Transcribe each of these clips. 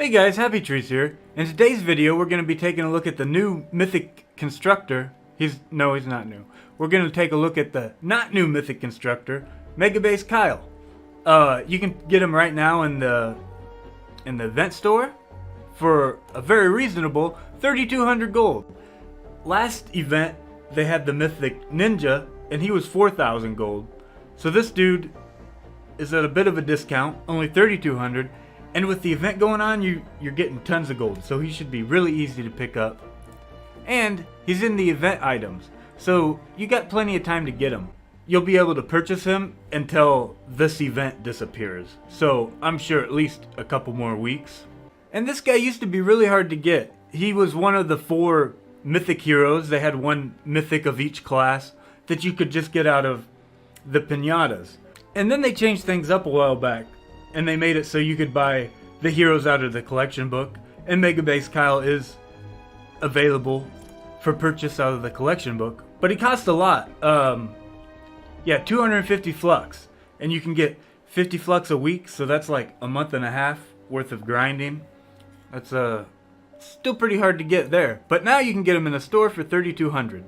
Hey guys, Happy Trees here. In today's video, we're going to be taking a look at the new Mythic Constructor. He's not new. We're going to take a look at the not new Mythic Constructor, Megabase Kyle. You can get him right now in the event store for a very reasonable 3,200 gold. Last event, they had the Mythic Ninja, and he was 4,000 gold. So this dude is at a bit of a discount, only 3,200. And with the event going on, you're getting tons of gold, so he should be really easy to pick up. And he's in the event items, so you got plenty of time to get him. You'll be able to purchase him until this event disappears, so I'm sure at least a couple more weeks. And this guy used to be really hard to get. He was one of the 4 mythic heroes. They had one mythic of each class that you could just get out of the pinatas. And then they changed things up a while back, and they made it so you could buy the heroes out of the collection book, and Megabase Kyle is available for purchase out of the collection book. But he costs a lot. 250 flux, and you can get 50 flux a week, so that's like a month and a half worth of grinding. That's still pretty hard to get there, but now you can get him in the store for 3,200.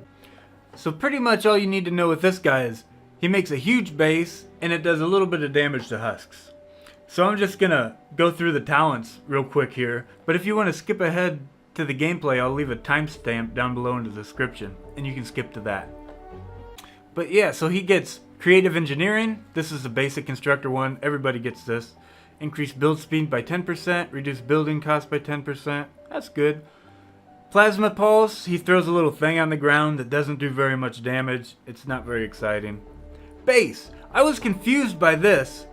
So pretty much all you need to know with this guy is he makes a huge base, and it does a little bit of damage to husks. So I'm just gonna go through the talents real quick here, but if you want to skip ahead to the gameplay, I'll leave a timestamp down below in the description, and you can skip to that. But yeah, so he gets creative engineering. This is the basic constructor one. Everybody gets this. Increase build speed by 10%, reduce building cost by 10%. That's good. Plasma pulse, he throws a little thing on the ground that doesn't do very much damage. It's not very exciting. Base, I was confused by this.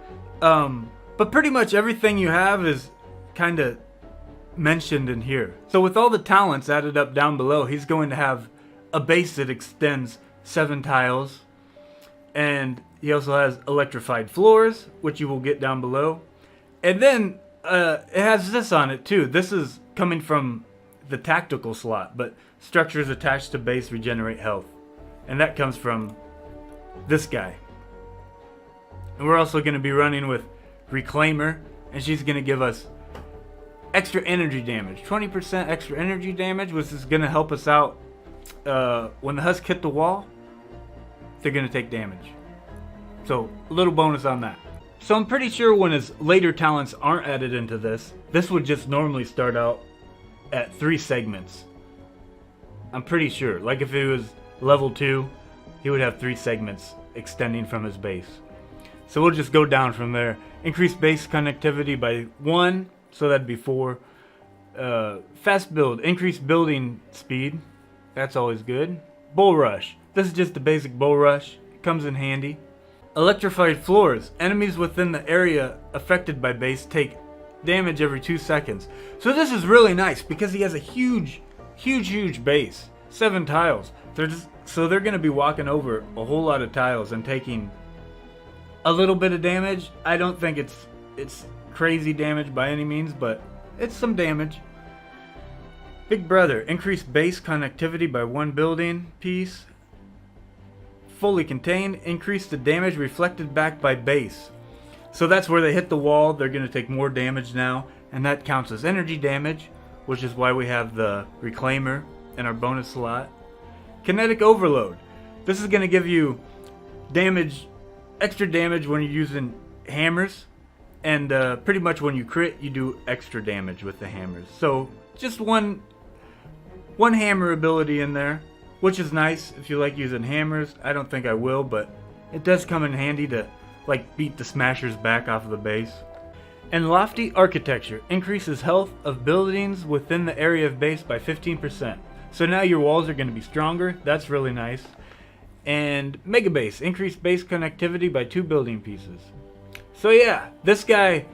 But pretty much everything you have is kind of mentioned in here. So with all the talents added up down below, he's going to have a base that extends 7 tiles. And he also has electrified floors, which you will get down below. And then it has this on it too. This is coming from the tactical slot, but structures attached to base regenerate health. And that comes from this guy. And we're also going to be running with Reclaimer, and she's going to give us extra energy damage, 20% extra energy damage, which is going to help us out when the husk hit the wall. They're going to take damage, so a little bonus on that. So I'm pretty sure when his later talents aren't added into this would just normally start out at 3 segments. I'm pretty sure, like if it was level 2, he would have 3 segments extending from his base. So we'll just go down from there. Increase base connectivity by 1, so that'd be 4. Fast build, increase building speed. That's always good. Bulrush. This is just the basic Bulrush. It comes in handy. Electrified floors. Enemies within the area affected by base take damage every 2 seconds. So this is really nice because he has a huge base. 7 tiles. So they're going to be walking over a whole lot of tiles and taking a little bit of damage. I don't think it's crazy damage by any means, but it's some damage. Big Brother, increase base connectivity by 1 building piece. Fully contained, increase the damage reflected back by base. So that's where they hit the wall. They're going to take more damage now, and that counts as energy damage, which is why we have the Reclaimer in our bonus slot. Kinetic Overload. This is going to give you damage, extra damage when you're using hammers, and pretty much when you crit, you do extra damage with the hammers. So just one hammer ability in there, which is nice if you like using hammers. I don't think I will, but it does come in handy to like beat the smashers back off of the base. And Lofty Architecture increases health of buildings within the area of base by 15%. So now your walls are going to be stronger. That's really nice. And Megabase, increase base connectivity by 2 building pieces. So yeah, this guy,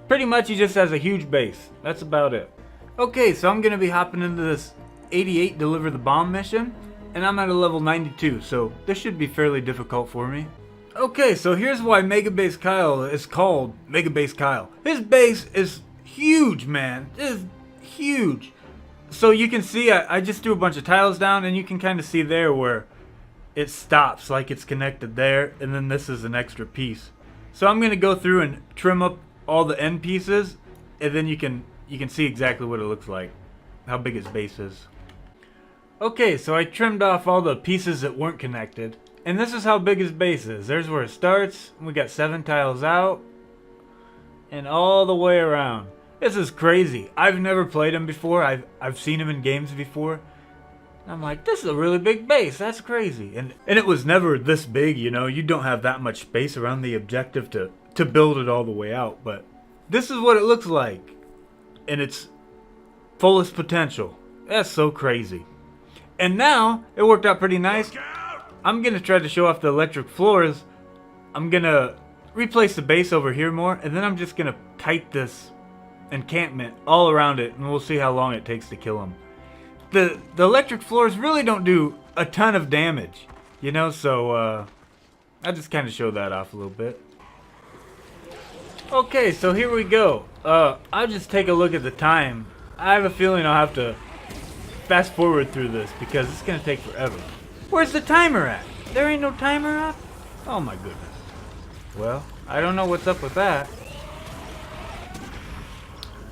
pretty much he just has a huge base. That's about it. Okay, so I'm going to be hopping into this 88 Deliver the Bomb mission, and I'm at a level 92, so this should be fairly difficult for me. Okay, so here's why Megabase Kyle is called Megabase Kyle. His base is huge, man. It is huge. So you can see I just threw a bunch of tiles down, and you can kind of see there where it stops, like it's connected there, and then this is an extra piece. So I'm going to go through and trim up all the end pieces and then you can see exactly what it looks like, how big its base is. Okay, so I trimmed off all the pieces that weren't connected, and this is how big his base is. There's where it starts. We got 7 tiles out, and all the way around. This is crazy. I've never played him before. I've seen him in games before. I'm like, this is a really big base. That's crazy. And it was never this big, you know. You don't have that much space around the objective to build it all the way out. But this is what it looks like in its fullest potential. That's so crazy. And now, it worked out pretty nice. I'm going to try to show off the electric floors. I'm going to replace the base over here more. And then I'm just going to kite this encampment all around it. And we'll see how long it takes to kill them. The electric floors really don't do a ton of damage, you know, so I'll just kind of show that off a little bit. Okay, so here we go. I'll just take a look at the time. I have a feeling I'll have to fast forward through this because it's going to take forever. Where's the timer at? There ain't no timer up? Oh my goodness. Well, I don't know what's up with that.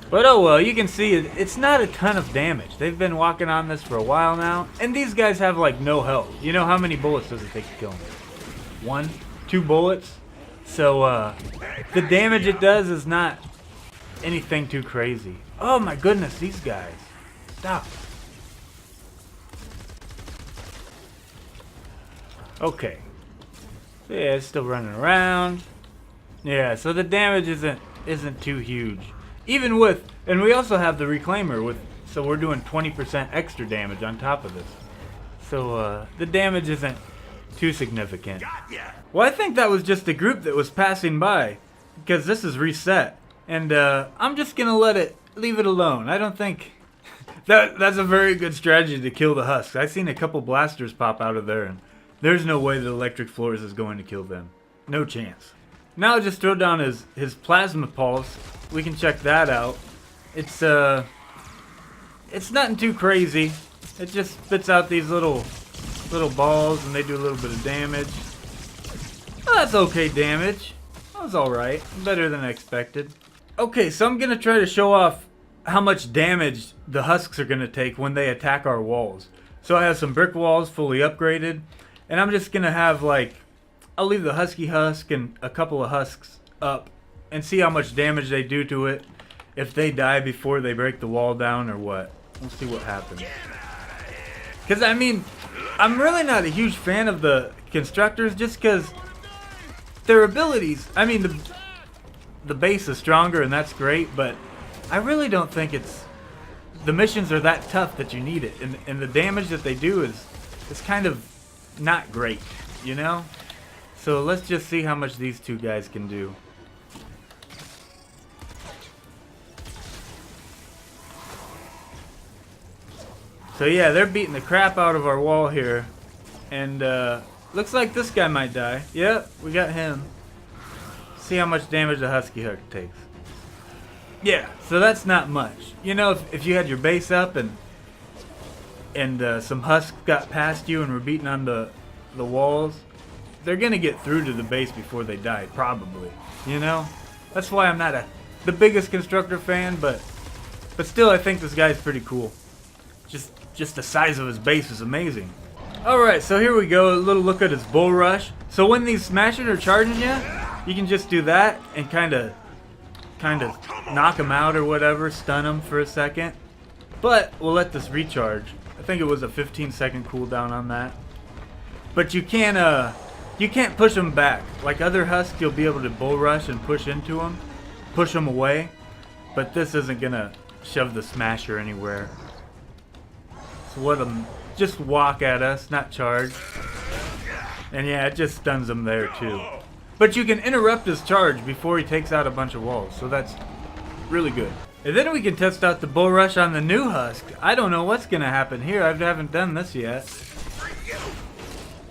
But oh well, you can see it's not a ton of damage. They've been walking on this for a while now. And these guys have like no health. You know how many bullets does it take to kill them? 1, 2 bullets? So the damage it does is not anything too crazy. Oh my goodness, these guys. Stop. Okay. So yeah, it's still running around. Yeah, so the damage isn't too huge. Even with, and we also have the reclaimer with, so we're doing 20% extra damage on top of this. So the damage isn't too significant. Well, I think that was just a group that was passing by, because this is reset, and I'm just gonna leave it alone. I don't think that's a very good strategy to kill the husks. I've seen a couple blasters pop out of there, and there's no way the electric floors is going to kill them. No chance. Now I'll just throw down his plasma pulse. We can check that out. It's nothing too crazy. It just spits out these little balls and they do a little bit of damage. Well, that's okay damage. That was alright. Better than I expected. Okay, so I'm gonna try to show off how much damage the husks are gonna take when they attack our walls. So I have some brick walls fully upgraded, and I'm just gonna have like, I'll leave the husky husk and a couple of husks up and see how much damage they do to it, if they die before they break the wall down or what. We'll see what happens. Because, I mean, I'm really not a huge fan of the constructors just because their abilities, I mean, the base is stronger and that's great, but I really don't think the missions are that tough that you need it. And the damage that they do is kind of not great, you know? So let's just see how much these two guys can do. So yeah, they're beating the crap out of our wall here. And looks like this guy might die. Yep, we got him. See how much damage the husky husk takes. Yeah, so that's not much. You know, if you had your base up and some husks got past you and were beating on the walls, they're gonna get through to the base before they die, probably. You know? That's why I'm not the biggest Constructor fan, but still I think this guy's pretty cool. Just the size of his base is amazing. Alright, so here we go, a little look at his Bulrush. So when these smashers are charging you, you can just do that and kind of knock them out or whatever, stun them for a second. But we'll let this recharge. I think it was a 15-second cooldown on that. But you can't push them back. Like other husks, you'll be able to Bulrush and push into them, push them away. But this isn't gonna shove the smasher anywhere. So let them just walk at us, not charge. And yeah, it just stuns him there too. But you can interrupt his charge before he takes out a bunch of walls, so that's really good. And then we can test out the Bulrush on the new husk. I don't know what's gonna happen here. I haven't done this yet.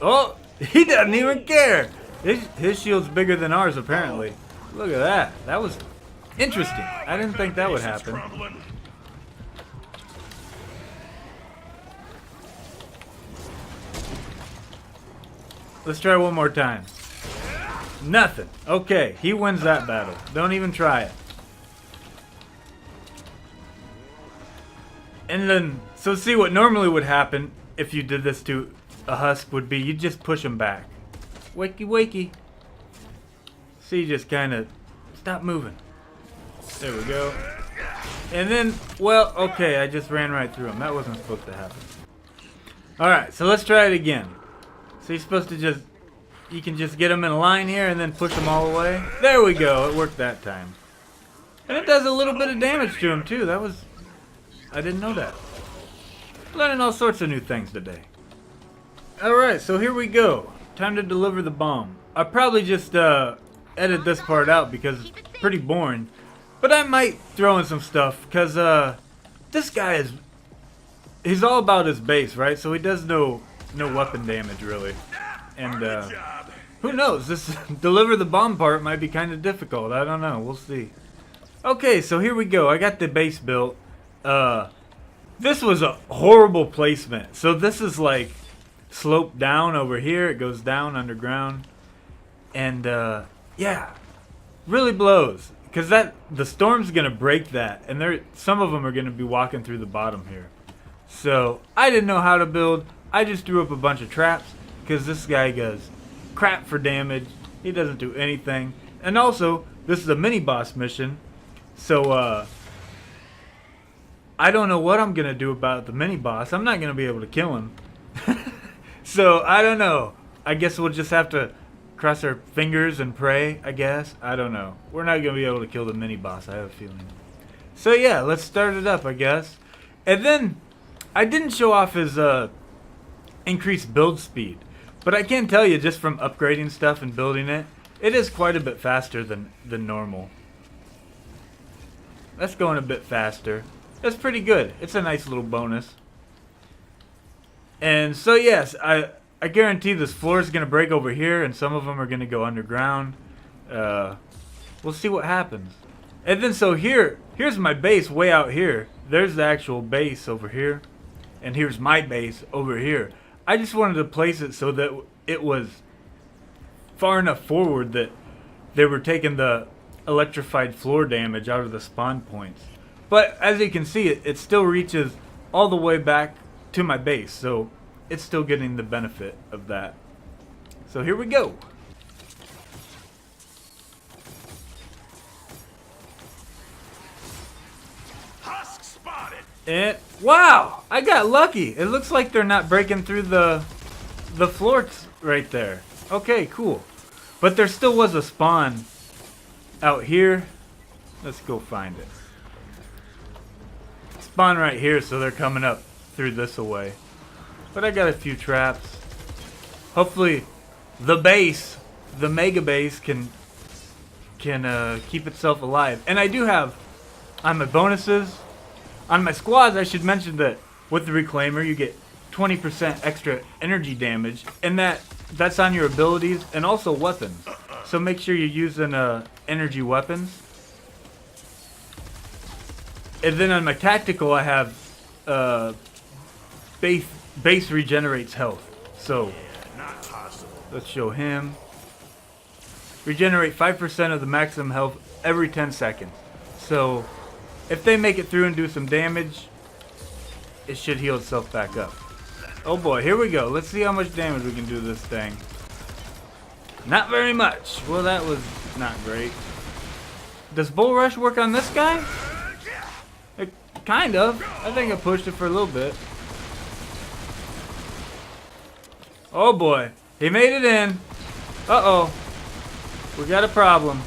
Oh, he doesn't even care. His shield's bigger than ours apparently. Look at that. That was interesting. I didn't think that would happen. Let's try one more time. Nothing. Okay, he wins that battle. Don't even try it. And then, so see what normally would happen if you did this to a husk would be you just push them back. Wakey wakey. So you just kind of stop moving. There we go. And then, well, okay, I just ran right through them. That wasn't supposed to happen. Alright, so let's try it again. So you're supposed to just, you can just get them in a line here and then push them all away. There we go, it worked that time. And it does a little bit of damage to them too. That was, I didn't know that. Learning all sorts of new things today. Alright, so here we go. Time to deliver the bomb. I'll probably just edit this part out because it's pretty boring. But I might throw in some stuff because this guy is, he's all about his base, right? So he does no weapon damage really. And who knows, this deliver the bomb part might be kind of difficult. I don't know, we'll see. Okay, so here we go. I got the base built. This was a horrible placement. So this is like sloped down over here. It goes down underground. And yeah, really blows. Because the storm's going to break that. And some of them are going to be walking through the bottom here. So I didn't know how to build. I just threw up a bunch of traps. Because this guy does crap for damage. He doesn't do anything. And also, this is a mini boss mission. So I don't know what I'm going to do about the mini boss. I'm not going to be able to kill him. So I don't know. I guess we'll just have to cross our fingers and pray, I guess. I don't know. We're not going to be able to kill the mini boss, I have a feeling. So yeah, let's start it up, I guess. And then, I didn't show off his increased build speed. But I can tell you, just from upgrading stuff and building it, it is quite a bit faster than normal. That's going a bit faster. That's pretty good. It's a nice little bonus. And so yes, I guarantee this floor is going to break over here, and some of them are going to go underground. We'll see what happens. And then so here's my base way out here. There's the actual base over here. And here's my base over here. I just wanted to place it so that it was far enough forward that they were taking the electrified floor damage out of the spawn points. But as you can see, it still reaches all the way back to my base. So it's still getting the benefit of that. So here we go. Husk spotted. And wow, I got lucky. It looks like they're not breaking through the floors right there. Okay, cool. But there still was a spawn out here. Let's go find it. Spawn right here, so they're coming up through this away. But I got a few traps. Hopefully the base, the Megabase can keep itself alive. And I do have on my bonuses, on my squads, I should mention that with the Reclaimer you get 20% extra energy damage, and that's on your abilities and also weapons. So make sure you're using energy weapons. And then on my tactical I have base regenerates health. So let's show him. Regenerate 5% of the maximum health every 10 seconds. So if they make it through and do some damage, it should heal itself back up. Oh boy, here we go. Let's see how much damage we can do to this thing. Not very much. Well, that was not great. Does Bulrush work on this guy? Kind of. I think I pushed it for a little bit. Oh boy. He made it in. Uh-oh. We got a problem.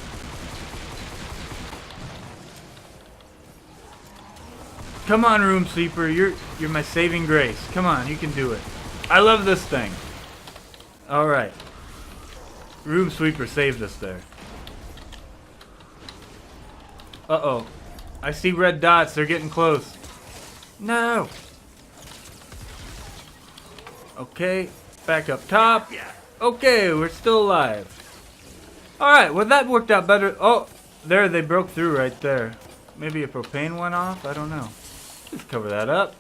Come on, Room Sweeper. You're my saving grace. Come on, you can do it. I love this thing. Alright. Room Sweeper saved us there. Uh-oh. I see red dots. They're getting close. No. Okay. Back up top. Okay, we're still alive. Alright, well that worked out better. Oh, there, they broke through right there. Maybe a propane went off? I don't know. Let's cover that up.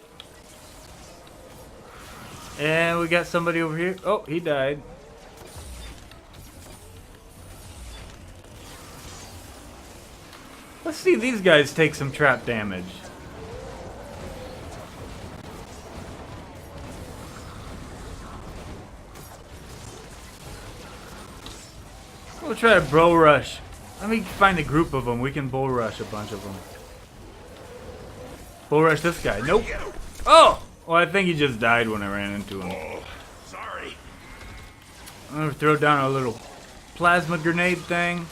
And we got somebody over here. Oh, he died. Let's see these guys take some trap damage. We'll try a Bulrush. Let me find a group of them. We can Bulrush a bunch of them. Bulrush this guy. Nope. Oh! Well, I think he just died when I ran into him. Oh, sorry. I'm gonna throw down a little plasma grenade thing.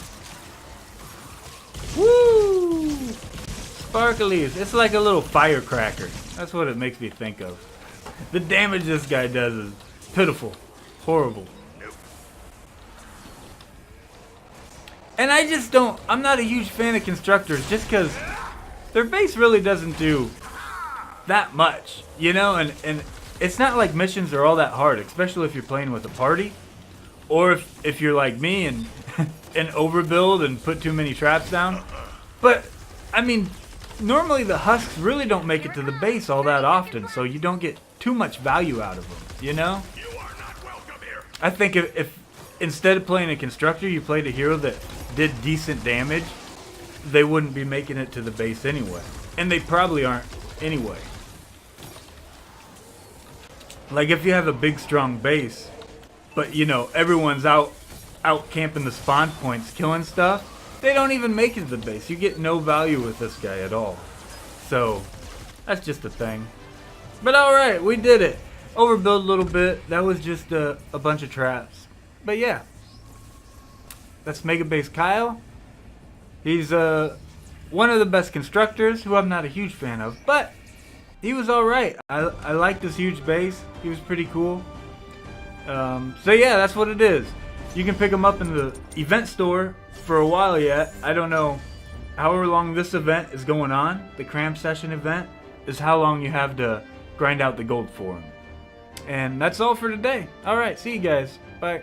Woo! Sparklies. It's like a little firecracker. That's what it makes me think of. The damage this guy does is pitiful. Horrible. And I just don't... I'm not a huge fan of Constructors just because their base really doesn't do that much. You know? And it's not like missions are all that hard, especially if you're playing with a party. Or if you're like me and overbuild and put too many traps down. But, I mean, normally the husks really don't make it to the base all that often, so you don't get too much value out of them, you know? You are not welcome here. I think if instead of playing a Constructor, you played a hero that did decent damage, they wouldn't be making it to the base anyway. And they probably aren't anyway. Like if you have a big strong base, but you know, everyone's out camping the spawn points, killing stuff, they don't even make it to the base. You get no value with this guy at all. So, that's just a thing. But alright, we did it. Overbuild a little bit. That was just a bunch of traps. But yeah. That's Megabase Kyle. He's one of the best Constructors, who I'm not a huge fan of. But, he was alright. I liked his huge base. He was pretty cool. So yeah, that's what it is. You can pick him up in the event store for a while yet. I don't know however long this event is going on. The Cram session event is how long you have to grind out the gold for him. And that's all for today. Alright, see you guys. Bye.